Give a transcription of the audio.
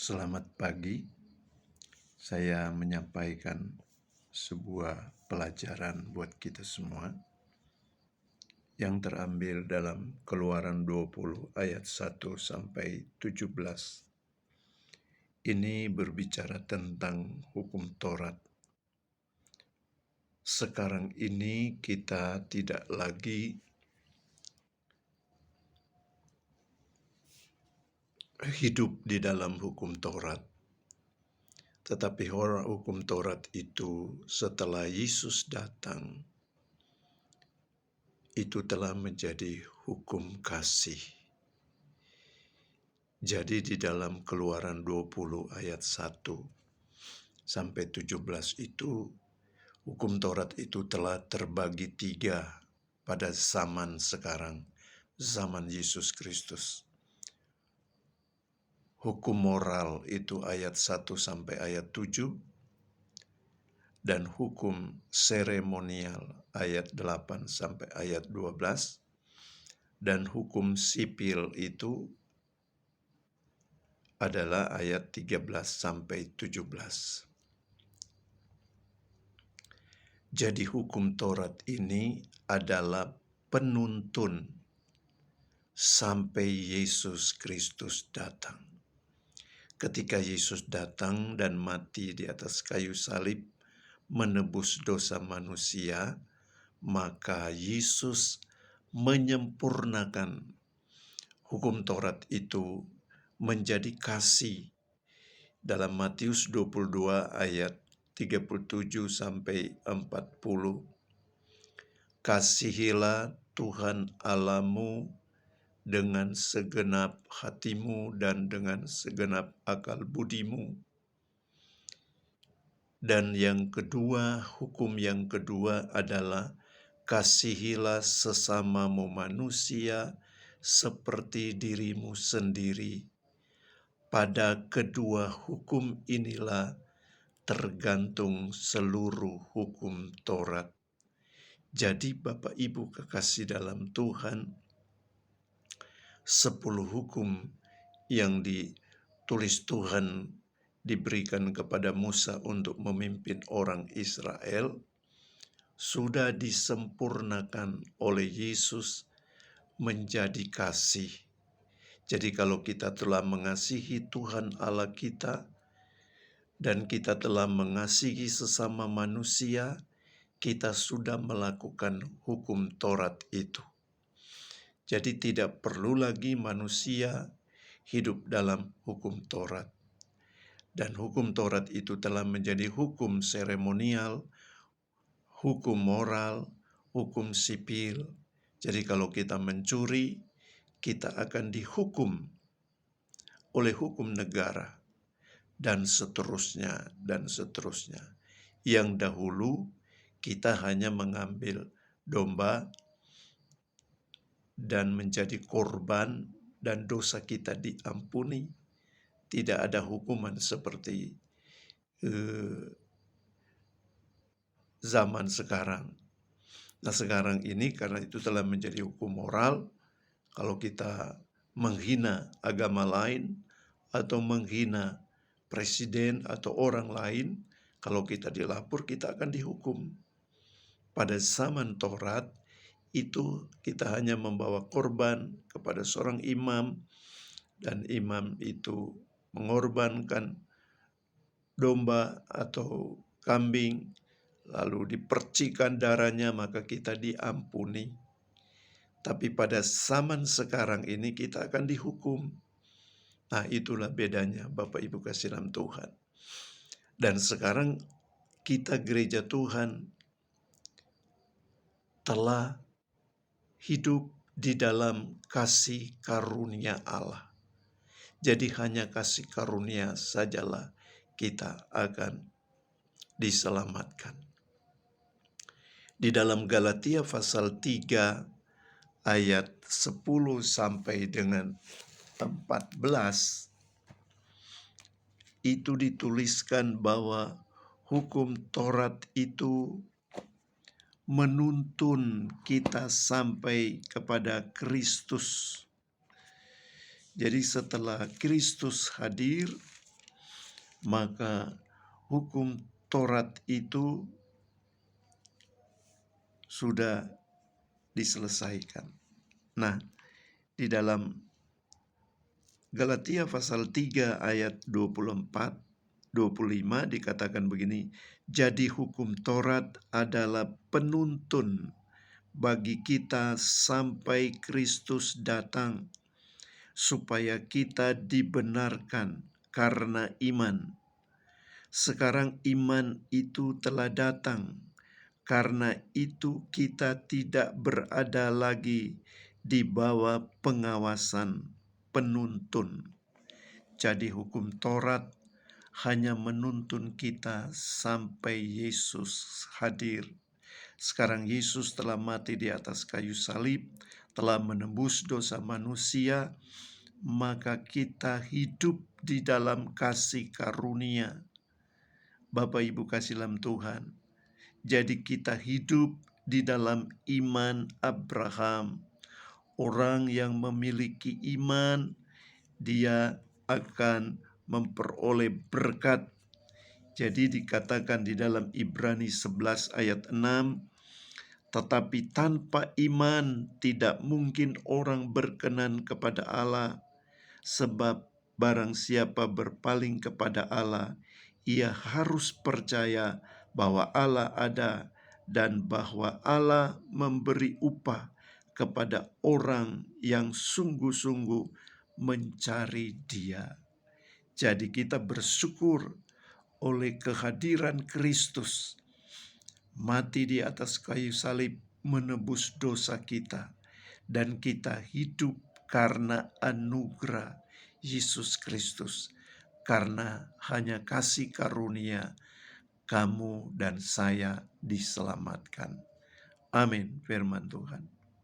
Selamat pagi, saya menyampaikan sebuah pelajaran buat kita semua yang terambil dalam Keluaran 20 ayat 1 sampai 17. Ini berbicara tentang hukum Taurat. Sekarang ini kita tidak lagi hidup di dalam hukum Taurat. Tetapi hukum Taurat itu setelah Yesus datang, itu telah menjadi hukum kasih. Jadi di dalam Keluaran 20 ayat 1 sampai 17 itu, hukum Taurat itu telah terbagi 3 pada zaman sekarang, zaman Yesus Kristus. Hukum moral itu ayat 1 sampai ayat 7, dan hukum seremonial ayat 8 sampai ayat 12, dan hukum sipil itu adalah ayat 13 sampai 17. Jadi hukum Taurat ini adalah penuntun sampai Yesus Kristus datang. Ketika Yesus datang dan mati di atas kayu salib menebus dosa manusia, maka Yesus menyempurnakan hukum Taurat itu menjadi kasih. Dalam Matius 22 ayat 37 sampai 40, kasihilah Tuhan Allahmu dengan segenap hatimu dan dengan segenap akal budimu. Dan hukum yang kedua adalah kasihilah sesamamu manusia seperti dirimu sendiri. Pada kedua hukum inilah tergantung seluruh hukum Taurat. Jadi Bapak Ibu kekasih dalam Tuhan, 10 hukum yang ditulis Tuhan diberikan kepada Musa untuk memimpin orang Israel sudah disempurnakan oleh Yesus menjadi kasih. Jadi kalau kita telah mengasihi Tuhan Allah kita dan kita telah mengasihi sesama manusia, kita sudah melakukan hukum Taurat itu. Jadi tidak perlu lagi manusia hidup dalam hukum Taurat. Dan hukum Taurat itu telah menjadi hukum seremonial, hukum moral, hukum sipil. Jadi kalau kita mencuri, kita akan dihukum oleh hukum negara, dan seterusnya, dan seterusnya. Yang dahulu kita hanya mengambil domba dan menjadi korban dan dosa kita diampuni. Tidak ada hukuman seperti zaman sekarang. Nah sekarang ini karena itu telah menjadi hukum moral, kalau kita menghina agama lain atau menghina presiden atau orang lain, kalau kita dilapor kita akan dihukum. Pada zaman Taurat itu kita hanya membawa korban kepada seorang imam, dan imam itu mengorbankan domba atau kambing, lalu dipercikan darahnya, maka kita diampuni. Tapi pada zaman sekarang ini kita akan dihukum. Nah itulah bedanya Bapak Ibu kasih dalam Tuhan. Dan sekarang kita gereja Tuhan telah hidup di dalam kasih karunia Allah. Jadi hanya kasih karunia sajalah kita akan diselamatkan. Di dalam Galatia pasal 3 ayat 10 sampai dengan 14 itu dituliskan bahwa hukum Taurat itu menuntun kita sampai kepada Kristus. Jadi setelah Kristus hadir, maka hukum Taurat itu sudah diselesaikan. Nah, di dalam Galatia pasal 3 ayat 24-25 dikatakan begini, jadi hukum Taurat adalah penuntun bagi kita sampai Kristus datang, supaya kita dibenarkan karena iman. Sekarang iman itu telah datang, karena itu kita tidak berada lagi di bawah pengawasan penuntun. Jadi hukum Taurat hanya menuntun kita sampai Yesus hadir. Sekarang Yesus telah mati di atas kayu salib, telah menembus dosa manusia, maka kita hidup di dalam kasih karunia. Bapak Ibu kasih dalam Tuhan, jadi kita hidup di dalam iman Abraham. Orang yang memiliki iman, dia akan memperoleh berkat. Jadi dikatakan di dalam Ibrani 11 ayat 6, tetapi tanpa iman tidak mungkin orang berkenan kepada Allah, sebab barang siapa berpaling kepada Allah, ia harus percaya bahwa Allah ada dan bahwa Allah memberi upah kepada orang yang sungguh-sungguh mencari Dia. Jadi kita bersyukur oleh kehadiran Kristus mati di atas kayu salib menebus dosa kita, dan kita hidup karena anugerah Yesus Kristus, karena hanya kasih karunia kamu dan saya diselamatkan. Amin, firman Tuhan.